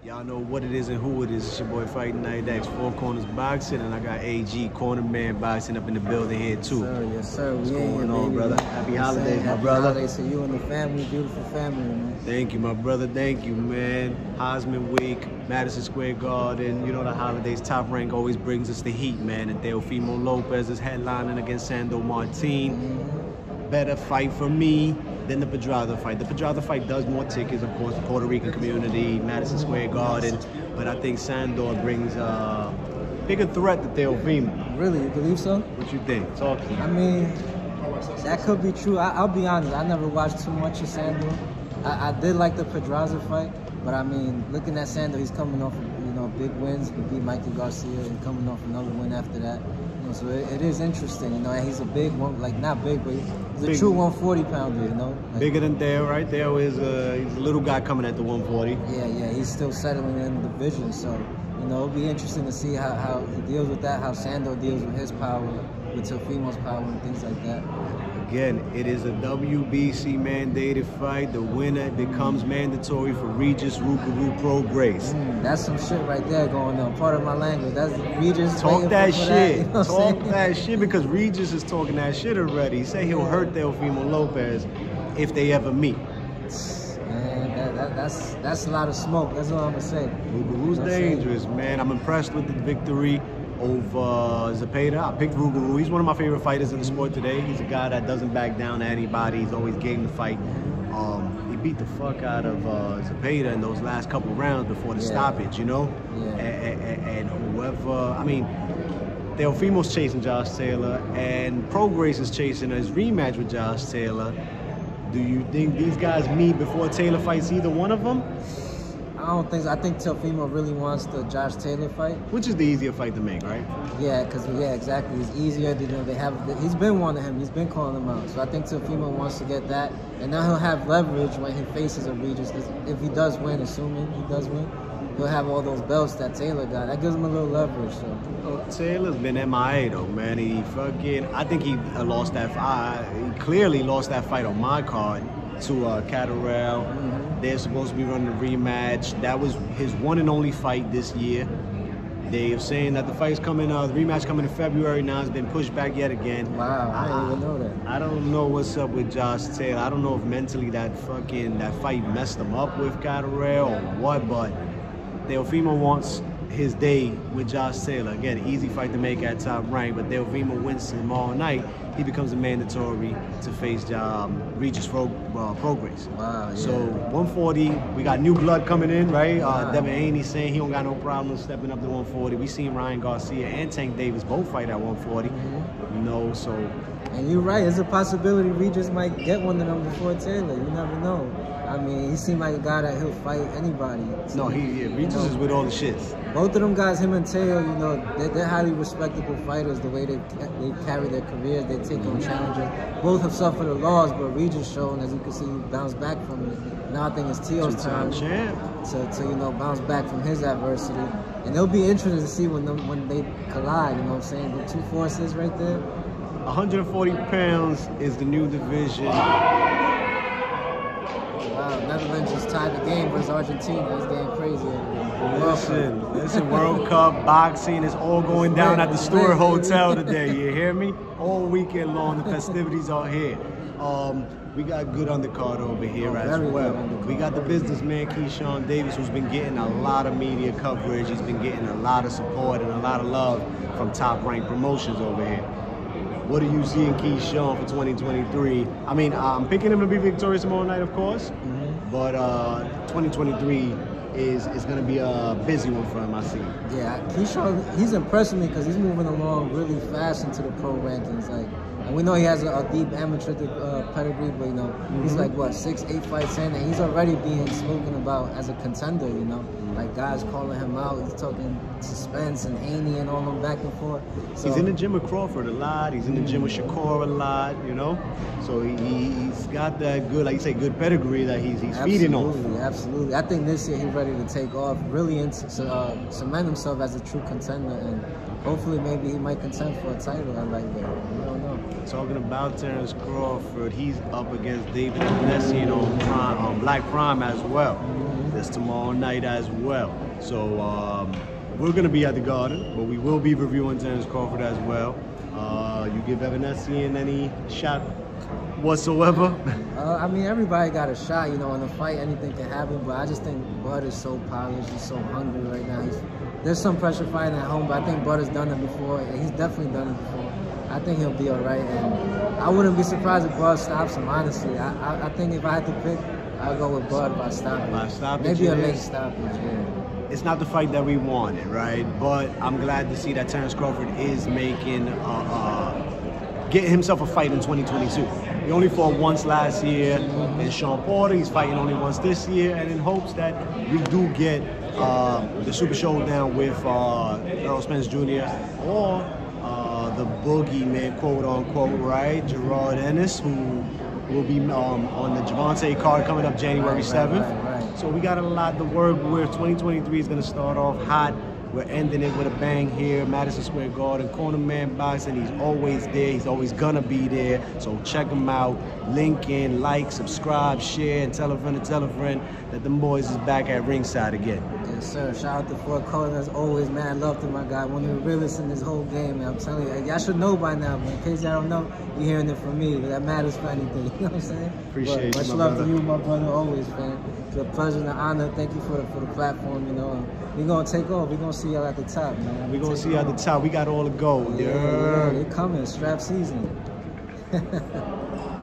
Y'all know what it is and who it is. It's your boy Fighting Night X, Four Corners Boxing, and I got AG, Cornerman Boxing up in the building here too. Yes, sir. What's going on, brother? Happy holidays, my brother. Happy holidays to you and the family, beautiful family, man. Thank you, my brother. Thank you, man. Hosman Week, Madison Square Garden. You know the holidays. Top Rank always brings us the heat, man. And Teofimo Lopez is headlining against Sandro Martin. Better fight for me than the Pedraza fight. The Pedraza fight does more tickets, of course, the Puerto Rican community, Madison Square Garden, but I think Sandro brings a bigger threat to Teofimo. Really? You believe so? What you think? Talk to me. I mean, that could be true. I'll be honest, I never watched too much of Sandro. I did like the Pedraza fight, but I mean, looking at Sandro, he's coming off, big wins. He beat Mikey Garcia and coming off another win after that. So it is interesting, and he's a big one, like not big, but he's a true 140 pounder, Like, bigger than Theo, right? Theo is he's a little guy coming at the 140. Yeah, he's still settling in the division, so it'll be interesting to see how he deals with that, how Sandro deals with his power, with Teofimo's power and things like that. Again, it is a WBC mandated fight. The winner becomes mandatory for Regis Rougarou Pro Grace. That's some shit right there going on. Part of my language. That's Regis. Talk that shit. Talk that shit, because Regis is talking that shit already. He said he'll hurt Teofimo Lopez if they ever meet. Man, that's a lot of smoke. That's all I'm gonna say. Rougarou's dangerous, man. I'm impressed with the victory over Zepeda. I picked Rougarou. He's one of my favorite fighters in the sport today. He's a guy that doesn't back down to anybody. He's always game to fight. He beat the fuck out of Zepeda in those last couple rounds before the stoppage, Yeah. And whoever, I mean, Teofimo's chasing Josh Taylor, and Pro Grace is chasing his rematch with Josh Taylor. Do you think these guys meet before Taylor fights either one of them? I don't think so. I think Teofimo really wants the Josh Taylor fight, which is the easier fight to make, right? Yeah, exactly. It's easier. He's been wanting him. He's been calling him out. So I think Teofimo wants to get that, and now he'll have leverage when he faces a Regis. If he does win, assuming he does win, he'll have all those belts that Taylor got. That gives him a little leverage. So Taylor's been MIA though, man. I think he lost that fight. He clearly lost that fight on my card to Catterall. They're supposed to be running a rematch. That was his one and only fight this year. They're saying that the rematch coming in February. Now it's been pushed back yet again. Wow, I didn't even know that. I don't know what's up with Josh Taylor. I don't know if mentally that fight messed him up with Catterall or what, but Teofimo wants his day with Josh Taylor. Again, easy fight to make at Top Rank, but Teofimo wins him all night. He becomes a mandatory to face Regis Pro Grace. Wow, yeah. So 140, we got new blood coming in, right? Devin Haney saying he don't got no problem stepping up to 140. We seen Ryan Garcia and Tank Davis both fight at 140. So. And you're right. It's a possibility Regis might get one of them before Taylor. You never know. I mean, he seemed like a guy that he'll fight anybody. So, Regis is with all the shits. Both of them guys, him and Teo, they're highly respectable fighters. The way they carry their careers, they take on challenges. Both have suffered a loss, but Regis shown, as you can see, bounced back from it. Now I think it's Teo's time to bounce back from his adversity. And it'll be interesting to see when they collide. You know what I'm saying? The two forces right there. 140 pounds is the new division. Wow, Netherlands just tied the game versus Argentina. It's getting crazy. Listen, World Cup boxing is all going down at the Stewart Hotel today. You hear me? All weekend long, the festivities are here. We got good undercard over here as well. We got the businessman Keyshawn Davis, who's been getting a lot of media coverage. He's been getting a lot of support and a lot of love from Top Rank Promotions over here. What do you see in Keyshawn for 2023? I mean, I'm picking him to be victorious tomorrow night, of course, but 2023 is going to be a busy one for him, I see. Yeah, Keyshawn, he's impressing me because he's moving along really fast into the pro rankings. And we know he has a deep amateur pedigree, but he's like what, 6-8 fights in, and he's already being spoken about as a contender. Like guys calling him out. He's talking Suspense and Haney and all them back and forth. So, he's in the gym with Crawford a lot. He's in the gym with Shakur a lot. So he's got that good, like you say, good pedigree that he's feeding off. Absolutely. I think this year he's ready to take off, really cement himself as a true contender, and hopefully maybe he might contend for a title at lightweight. We don't know. Talking about Terrence Crawford, he's up against David Duplessis on Black Prime as well. That's tomorrow night as well. So we're going to be at the Garden, but we will be reviewing Terence Crawford as well. You give Evanescence any shot whatsoever? I mean, everybody got a shot, you know, in a fight, anything can happen, but I just think Bud is so polished, he's so hungry right now. There's some pressure fighting at home, but I think Bud has done it before, and he's definitely done it before. I think he'll be all right, and I wouldn't be surprised if Bud stops him, honestly. I think if I had to pick, I'd go with Bud by stoppage. By stoppage, maybe a late stoppage, yeah. It's not the fight that we wanted, right? But I'm glad to see that Terence Crawford is making, getting himself a fight in 2022. He only fought once last year in Sean Porter. He's fighting only once this year, and in hopes that we do get the Super Showdown with Earl Spence Jr. or the boogeyman, quote unquote, right? Gerard Ennis, who will be on the Javante card coming up January 7th. Right. So we got a lot to work with. 2023 is going to start off hot. We're ending it with a bang here, Madison Square Garden, Cornerman Boxing. He's always there. He's always gonna be there. So check him out. Link in, like, subscribe, share, and tell a friend that them boys is back at ringside again. Yes, sir. Shout out to Fort Cullen as always, man. Love to my guy. One of the realest in this whole game, man. I'm telling you, y'all should know by now, but in case y'all don't know, you're hearing it from me. But that matters for anything. You know what I'm saying? Appreciate much you, love brother. to you, my brother, always, man. It's a pleasure and an honor. Thank you for the platform, you know. We're gonna take off. We're gonna see y'all at the top, man. We're gonna see you at the top. We got all the gold. Yeah, they're coming. Strap season.